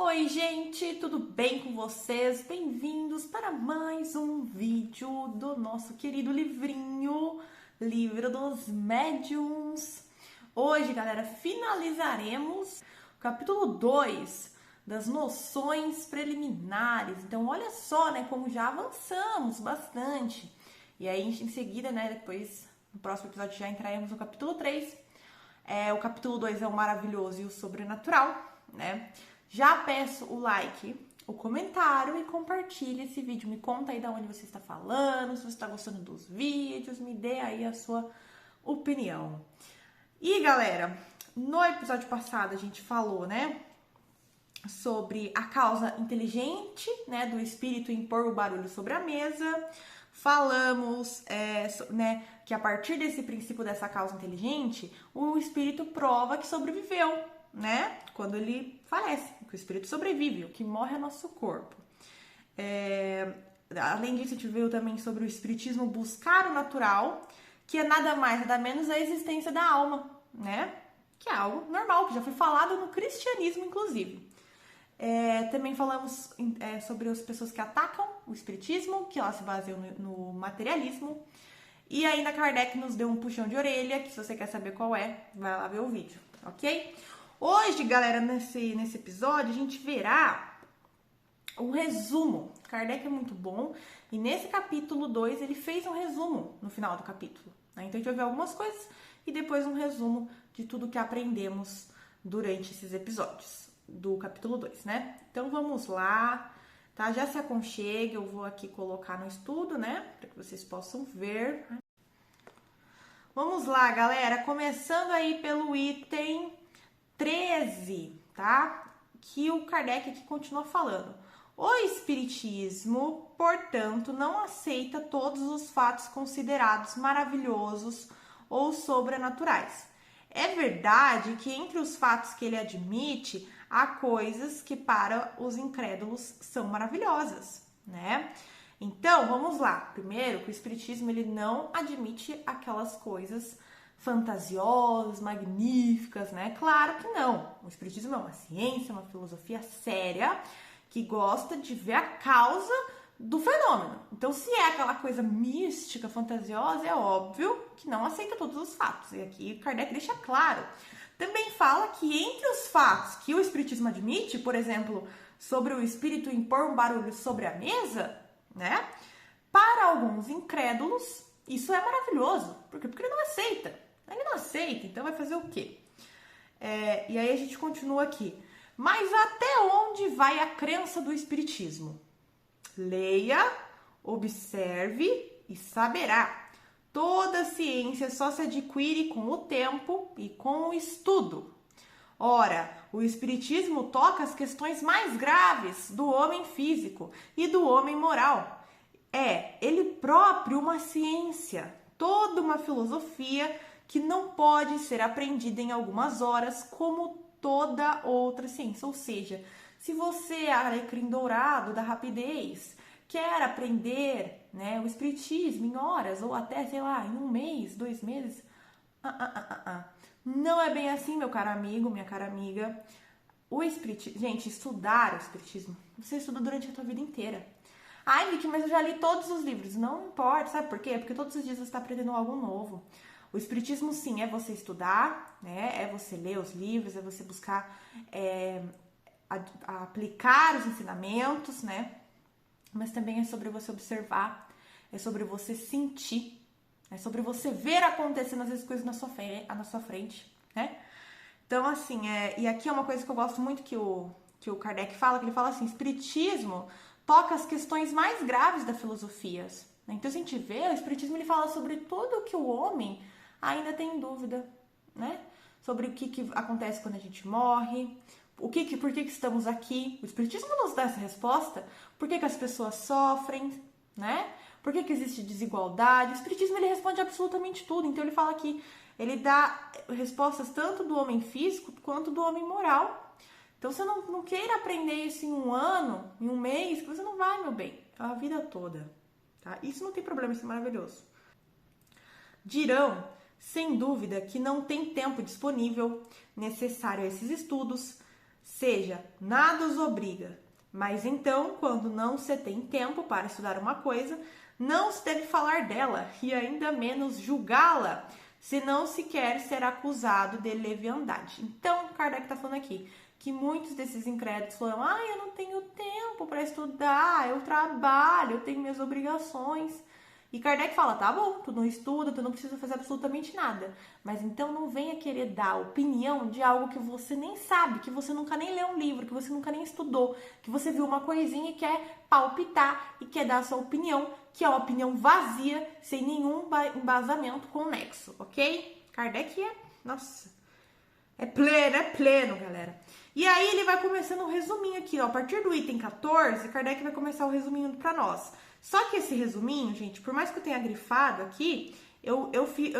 Oi, gente, tudo bem com vocês? Bem-vindos para mais um vídeo do nosso querido livrinho, Livro dos Médiuns. Hoje, galera, finalizaremos o capítulo 2 das noções preliminares. Então, olha só, né, como já avançamos bastante. E aí, em seguida, né, depois, no próximo episódio, já entraremos no capítulo 3. O capítulo 2 é o maravilhoso e o sobrenatural, né? Já peço o like, o comentário e compartilhe esse vídeo. Me conta aí de onde você está falando, se você está gostando dos vídeos, me dê aí a sua opinião. E galera, no episódio passado a gente falou, né, sobre a causa inteligente, né, do espírito impor o barulho sobre a mesa. Falamos, né, que a partir desse princípio dessa causa inteligente, o espírito prova que sobreviveu, né? Quando ele falece, que o espírito sobrevive, o que morre é nosso corpo. Além disso, a gente viu também sobre o espiritismo buscar o natural, que é nada mais, nada menos a existência da alma, né? Que é algo normal, que já foi falado no cristianismo, inclusive. Também falamos sobre as pessoas que atacam o espiritismo, que elas se baseiam no materialismo. E ainda Kardec nos deu um puxão de orelha, que se você quer saber qual é, vai lá ver o vídeo, ok? Hoje, galera, nesse episódio, a gente verá um resumo. Kardec é muito bom, e nesse capítulo 2 ele fez um resumo no final do capítulo, né? Então a gente vai ver algumas coisas e depois um resumo de tudo que aprendemos durante esses episódios do capítulo 2, né? Então vamos lá, tá? Já se aconchegue, eu vou aqui colocar no estudo, né? Para que vocês possam ver. Vamos lá, galera, começando aí pelo item 13, tá? Que o Kardec aqui continua falando. O espiritismo, portanto, não aceita todos os fatos considerados maravilhosos ou sobrenaturais. É verdade que entre os fatos que ele admite, há coisas que para os incrédulos são maravilhosas, né? Então, vamos lá. Primeiro, que o espiritismo ele não admite aquelas coisas fantasiosas, magníficas, né? Claro que não. O espiritismo é uma ciência, uma filosofia séria que gosta de ver a causa do fenômeno. Então, se é aquela coisa mística, fantasiosa, é óbvio que não aceita todos os fatos. E aqui Kardec deixa claro. Também fala que entre os fatos que o espiritismo admite, por exemplo, sobre o espírito impor um barulho sobre a mesa, né? Para alguns incrédulos, isso é maravilhoso. Por quê? Porque ele não aceita. Ele não aceita, então vai fazer o quê? E aí a gente continua aqui. Mas até onde vai a crença do espiritismo? Leia, observe e saberá. Toda ciência só se adquire com o tempo e com o estudo. Ora, o espiritismo toca as questões mais graves do homem físico e do homem moral. É ele próprio uma ciência, toda uma filosofia que não pode ser aprendida em algumas horas como toda outra ciência. Ou seja, se você é alecrim dourado da rapidez, quer aprender, né, o espiritismo em horas ou até, sei lá, em um mês, 2 meses, não é bem assim, meu caro amigo, minha cara amiga. O espiritismo, gente, estudar o espiritismo, você estuda durante a tua vida inteira. Ai, Vicky, mas eu já li todos os livros. Não importa, sabe por quê? Porque todos os dias você está aprendendo algo novo. O espiritismo, sim, é você estudar, né? É você ler os livros, é você buscar aplicar os ensinamentos, né? Mas também é sobre você observar, é sobre você sentir, é sobre você ver acontecendo as coisas na sua frente, né? Então, assim, e aqui é uma coisa que eu gosto muito que o Kardec fala, que ele fala assim, espiritismo toca as questões mais graves da filosofia. Então, se a gente vê, o espiritismo ele fala sobre tudo que o homem ainda tem dúvida, né? Sobre o que acontece quando a gente morre, por que estamos aqui. O espiritismo nos dá essa resposta. Por que as pessoas sofrem, né? Por que existe desigualdade? O espiritismo ele responde absolutamente tudo. Então, ele fala que ele dá respostas tanto do homem físico quanto do homem moral. Então, você não queira aprender isso em um ano, em um mês, que você não vai, meu bem. É a vida toda, tá? Isso não tem problema, isso é maravilhoso. Dirão, sem dúvida, que não tem tempo disponível necessário a esses estudos. seja, nada os obriga. Mas então, quando não se tem tempo para estudar uma coisa, não se deve falar dela e ainda menos julgá-la, senão se quer ser acusado de leviandade. Então, Kardec está falando aqui que muitos desses incrédulos falam: eu não tenho tempo para estudar, eu trabalho, eu tenho minhas obrigações. E Kardec fala: tá bom, tu não estuda, tu não precisa fazer absolutamente nada, mas então não venha querer dar opinião de algo que você nem sabe, que você nunca nem leu um livro, que você nunca nem estudou, que você viu uma coisinha e quer palpitar e quer dar a sua opinião, que é uma opinião vazia, sem nenhum embasamento conexo, ok? Kardec é pleno, galera. E aí ele vai começando um resuminho aqui, ó. A partir do item 14, Kardec vai começar o resuminho para nós. Só que esse resuminho, gente, por mais que eu tenha grifado aqui, eu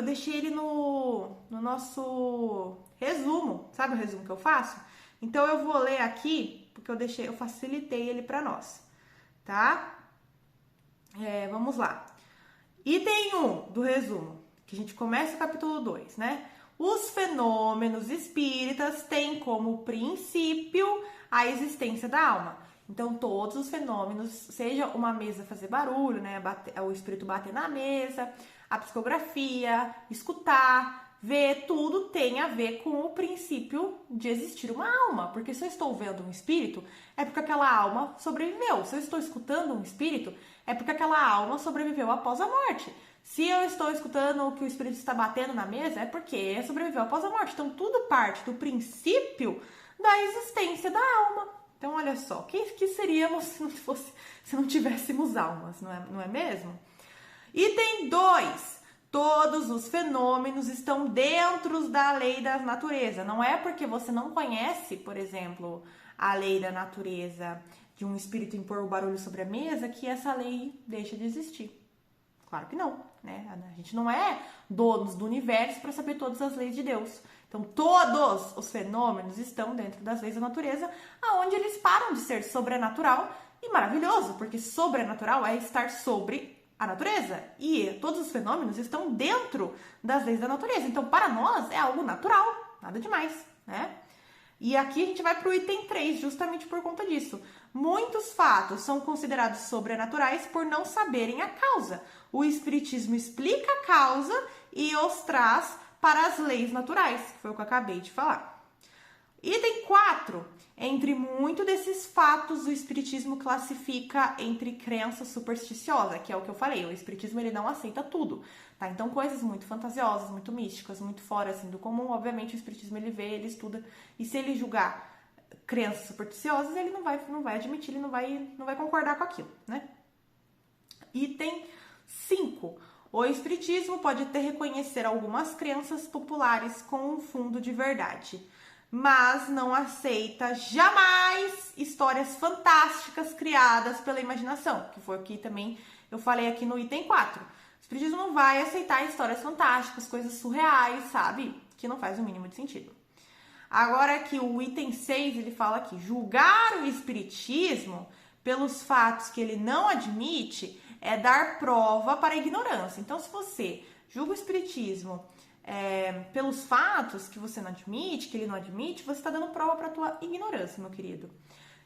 deixei ele no nosso resumo. Sabe o resumo que eu faço? Então eu vou ler aqui, porque eu facilitei ele para nós, tá? Vamos lá. Item 1 do resumo, que a gente começa o capítulo 2, né? Os fenômenos espíritas têm como princípio a existência da alma. Então, todos os fenômenos, seja uma mesa fazer barulho, né, o espírito bater na mesa, a psicografia, escutar, ver, tudo tem a ver com o princípio de existir uma alma. Porque se eu estou vendo um espírito, é porque aquela alma sobreviveu. Se eu estou escutando um espírito, é porque aquela alma sobreviveu após a morte. Se eu estou escutando que o espírito está batendo na mesa, é porque sobreviveu após a morte. Então, tudo parte do princípio da existência da alma. Então, olha só, que seríamos se não tivéssemos almas, não é mesmo? Item 2. Todos os fenômenos estão dentro da lei da natureza. Não é porque você não conhece, por exemplo, a lei da natureza de um espírito impor o barulho sobre a mesa que essa lei deixa de existir. Claro que não, né? A gente não é donos do universo para saber todas as leis de Deus. Então, todos os fenômenos estão dentro das leis da natureza, aonde eles param de ser sobrenatural e maravilhoso, porque sobrenatural é estar sobre a natureza. E todos os fenômenos estão dentro das leis da natureza. Então, para nós, é algo natural, nada demais, né? E aqui a gente vai para o item 3, justamente por conta disso. Muitos fatos são considerados sobrenaturais por não saberem a causa. O Espiritismo explica a causa e os traz para as leis naturais, que foi o que eu acabei de falar. Item 4. Entre muitos desses fatos, o Espiritismo classifica entre crença supersticiosa, que é o que eu falei. O Espiritismo ele não aceita tudo, tá? Então, coisas muito fantasiosas, muito místicas, muito fora assim, do comum, obviamente o Espiritismo ele vê, ele estuda, e se ele julgar crenças supersticiosas, ele não vai admitir, ele não vai concordar com aquilo, né? Item 5. O Espiritismo pode até reconhecer algumas crenças populares com um fundo de verdade, mas não aceita jamais histórias fantásticas criadas pela imaginação, que foi o que também eu falei aqui no item 4. O Espiritismo não vai aceitar histórias fantásticas, coisas surreais, sabe? Que não faz o mínimo de sentido. Agora aqui o item 6, ele fala aqui: julgar o Espiritismo pelos fatos que ele não admite é dar prova para a ignorância. Então, se você julga o Espiritismo pelos fatos que você não admite, que ele não admite, você está dando prova para a tua ignorância, meu querido.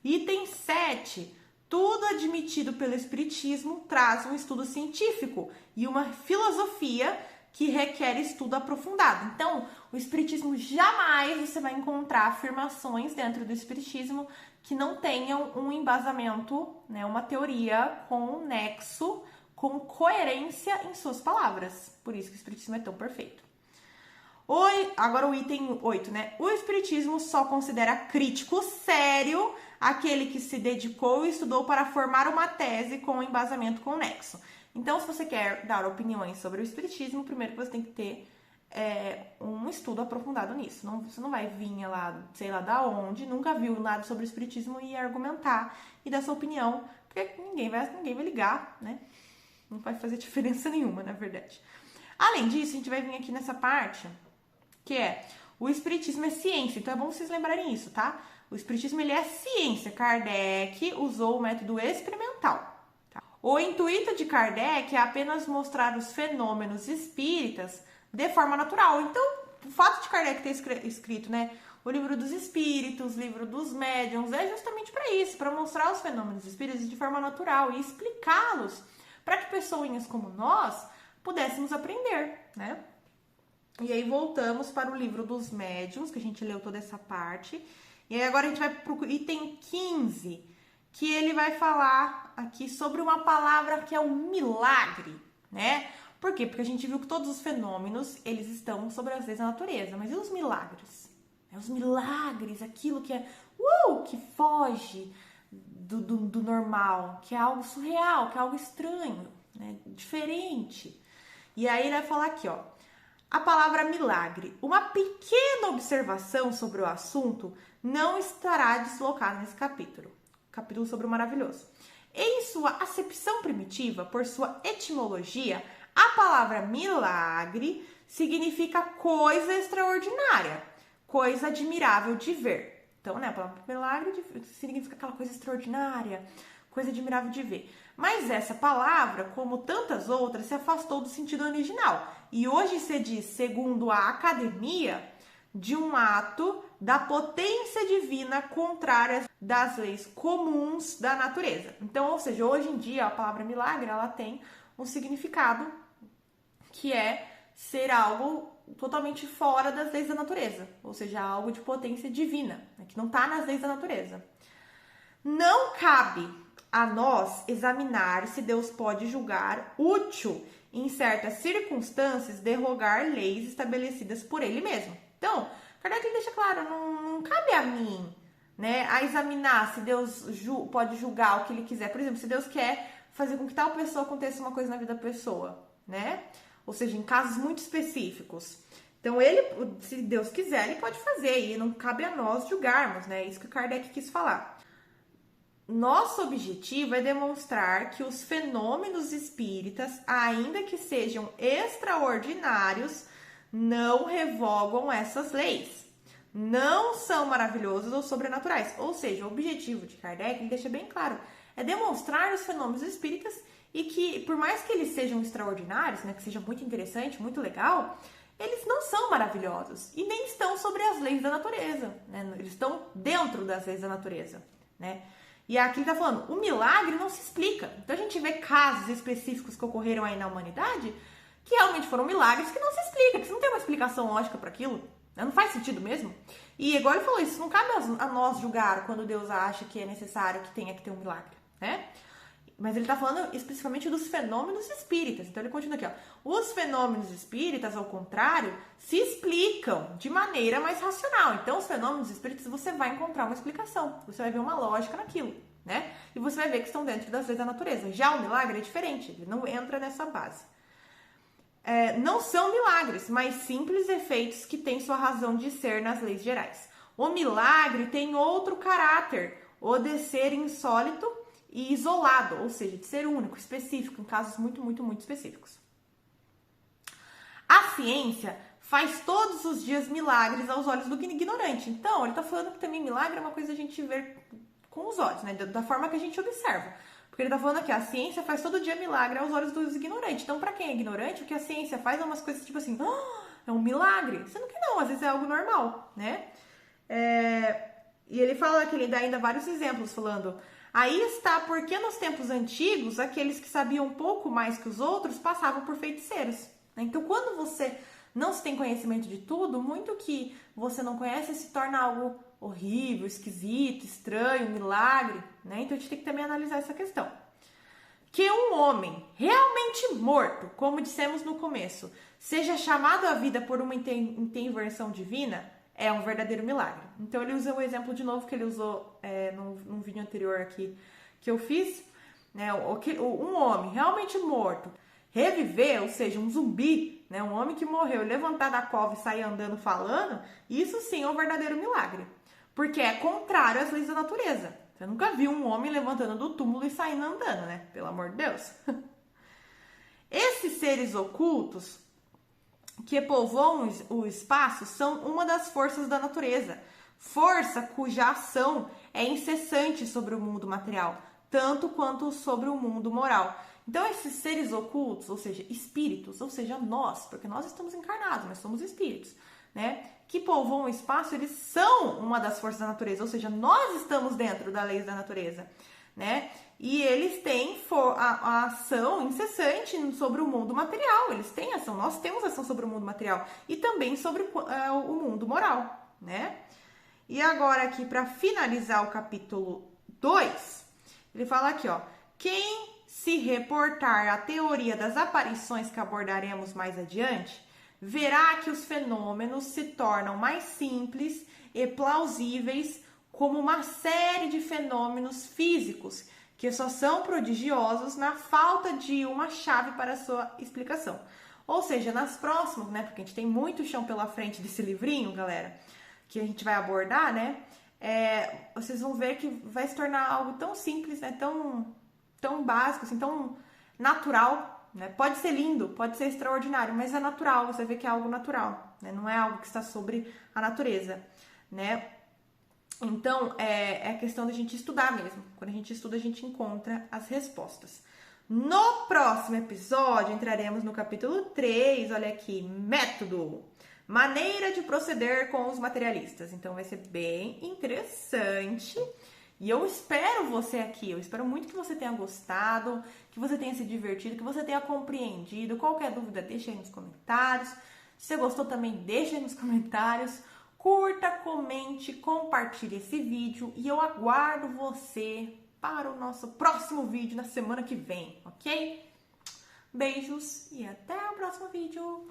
Item 7. Tudo admitido pelo Espiritismo traz um estudo científico e uma filosofia que requer estudo aprofundado. Então, o Espiritismo jamais você vai encontrar afirmações dentro do Espiritismo que não tenham um embasamento, né, uma teoria com nexo, com coerência em suas palavras. Por isso que o Espiritismo é tão perfeito. Agora o item 8, né? O Espiritismo só considera crítico sério aquele que se dedicou e estudou para formar uma tese com embasamento conexo. Então, se você quer dar opiniões sobre o Espiritismo, primeiro que você tem que ter um estudo aprofundado nisso. Você não vai vir lá, sei lá da onde, nunca viu nada sobre o Espiritismo e argumentar e dar sua opinião, porque ninguém vai ligar, né? Não vai fazer diferença nenhuma, na verdade. Além disso, a gente vai vir aqui nessa parte, que o Espiritismo é ciência, então é bom vocês lembrarem isso, tá? O Espiritismo ele é ciência. Kardec usou o método experimental. O intuito de Kardec é apenas mostrar os fenômenos espíritas de forma natural. Então, o fato de Kardec ter escrito, né, o livro dos espíritos, livro dos médiuns, é justamente para isso, para mostrar os fenômenos espíritas de forma natural e explicá-los para que pessoinhas como nós pudéssemos aprender, né? E aí voltamos para o livro dos médiuns, que a gente leu toda essa parte. E aí agora a gente vai para o item 15, que ele vai falar aqui sobre uma palavra que é o milagre, né? Por quê? Porque a gente viu que todos os fenômenos, eles estão sobre as leis da natureza. Mas e os milagres? Os milagres, aquilo que é, que foge do normal, que é algo surreal, que é algo estranho, né? Diferente. E aí ele vai falar aqui, ó. A palavra milagre. Uma pequena observação sobre o assunto não estará deslocada nesse capítulo. Capítulo sobre o maravilhoso. Em sua acepção primitiva, por sua etimologia, a palavra milagre significa coisa extraordinária, coisa admirável de ver. Então, né, a palavra milagre significa aquela coisa extraordinária, coisa admirável de ver. Mas essa palavra, como tantas outras, se afastou do sentido original. E hoje se diz, segundo a academia, de um ato da potência divina contrária das leis comuns da natureza. Então, ou seja, hoje em dia a palavra milagre, ela tem um significado que é ser algo totalmente fora das leis da natureza, ou seja, algo de potência divina, né, que não está nas leis da natureza. Não cabe a nós examinar se Deus pode julgar útil, em certas circunstâncias, derrogar leis estabelecidas por ele mesmo. Então, Kardec deixa claro, não cabe a mim, né, a examinar se Deus pode julgar o que ele quiser. Por exemplo, se Deus quer fazer com que tal pessoa aconteça uma coisa na vida da pessoa, né? Ou seja, em casos muito específicos. Então, ele, se Deus quiser, ele pode fazer, e não cabe a nós julgarmos, né? Isso que o Kardec quis falar. Nosso objetivo é demonstrar que os fenômenos espíritas, ainda que sejam extraordinários, não revogam essas leis. Não são maravilhosos ou sobrenaturais. Ou seja, o objetivo de Kardec, ele deixa bem claro, é demonstrar os fenômenos espíritas e que, por mais que eles sejam extraordinários, né, que seja muito interessante, muito legal, eles não são maravilhosos e nem estão sobre as leis da natureza, né? Eles estão dentro das leis da natureza, né? E aqui ele está falando, o milagre não se explica. Então a gente vê casos específicos que ocorreram aí na humanidade que realmente foram milagres que não se explica, que não tem uma explicação lógica para aquilo, né? Não faz sentido mesmo. E igual ele falou, isso não cabe a nós julgar quando Deus acha que é necessário que tenha que ter um milagre, né? Mas ele está falando especificamente dos fenômenos espíritas. Então ele continua aqui, ó. Os fenômenos espíritas, ao contrário, se explicam de maneira mais racional. Então, os fenômenos espíritas, você vai encontrar uma explicação. Você vai ver uma lógica naquilo, né? E você vai ver que estão dentro das leis da natureza. Já o milagre é diferente. Ele não entra nessa base. Não são milagres, mas simples efeitos que têm sua razão de ser nas leis gerais. O milagre tem outro caráter, o de ser insólito e isolado, ou seja, de ser único, específico, em casos muito, muito, muito específicos. A ciência faz todos os dias milagres aos olhos do ignorante. Então, ele está falando que também milagre é uma coisa a gente ver com os olhos, né? Da forma que a gente observa. Porque ele está falando aqui, a ciência faz todo dia milagre aos olhos dos ignorantes. Então, para quem é ignorante, o que a ciência faz é umas coisas tipo assim, é um milagre. Sendo que não, às vezes é algo normal, né? E ele fala que ele dá ainda vários exemplos, falando... Aí está porque nos tempos antigos, aqueles que sabiam um pouco mais que os outros passavam por feiticeiros. Então, quando você não se tem conhecimento de tudo, muito que você não conhece se torna algo horrível, esquisito, estranho, milagre, né? Então, a gente tem que também analisar essa questão. Que um homem realmente morto, como dissemos no começo, seja chamado à vida por uma intervenção divina, é um verdadeiro milagre. Então, ele usa o exemplo de novo que ele usou num vídeo anterior aqui que eu fiz. Né? Um homem realmente morto reviver, ou seja, um zumbi, né? Um homem que morreu, levantar da cova e sair andando falando, isso sim é um verdadeiro milagre. Porque é contrário às leis da natureza. Você nunca viu um homem levantando do túmulo e saindo andando, né? Pelo amor de Deus. Esses seres ocultos que povoam o espaço são uma das forças da natureza, força cuja ação é incessante sobre o mundo material, tanto quanto sobre o mundo moral. Então, esses seres ocultos, ou seja, espíritos, ou seja, nós, porque nós estamos encarnados, nós somos espíritos, né? que povoam o espaço, eles são uma das forças da natureza, ou seja, nós estamos dentro das leis da natureza, né? E eles têm a ação incessante sobre o mundo material, eles têm ação, nós temos ação sobre o mundo material e também sobre o mundo moral, né? E agora aqui, para finalizar o capítulo 2, ele fala aqui, ó, quem se reportar à teoria das aparições que abordaremos mais adiante, verá que os fenômenos se tornam mais simples e plausíveis como uma série de fenômenos físicos que só são prodigiosos na falta de uma chave para sua explicação. Ou seja, nas próximas, né, porque a gente tem muito chão pela frente desse livrinho, galera, que a gente vai abordar, né, vocês vão ver que vai se tornar algo tão simples, né, tão básico, assim, tão natural, né? Pode ser lindo, pode ser extraordinário, mas é natural, você vê que é algo natural, né? Não é algo que está sobre a natureza, né? Então, é questão da gente estudar mesmo. Quando a gente estuda, a gente encontra as respostas. No próximo episódio, entraremos no capítulo 3, olha aqui, método, maneira de proceder com os materialistas. Então, vai ser bem interessante. E eu espero você aqui, eu espero muito que você tenha gostado, que você tenha se divertido, que você tenha compreendido. Qualquer dúvida, deixa aí nos comentários. Se você gostou também, deixa aí nos comentários. Curta, comente, compartilhe esse vídeo e eu aguardo você para o nosso próximo vídeo na semana que vem, ok? Beijos e até o próximo vídeo!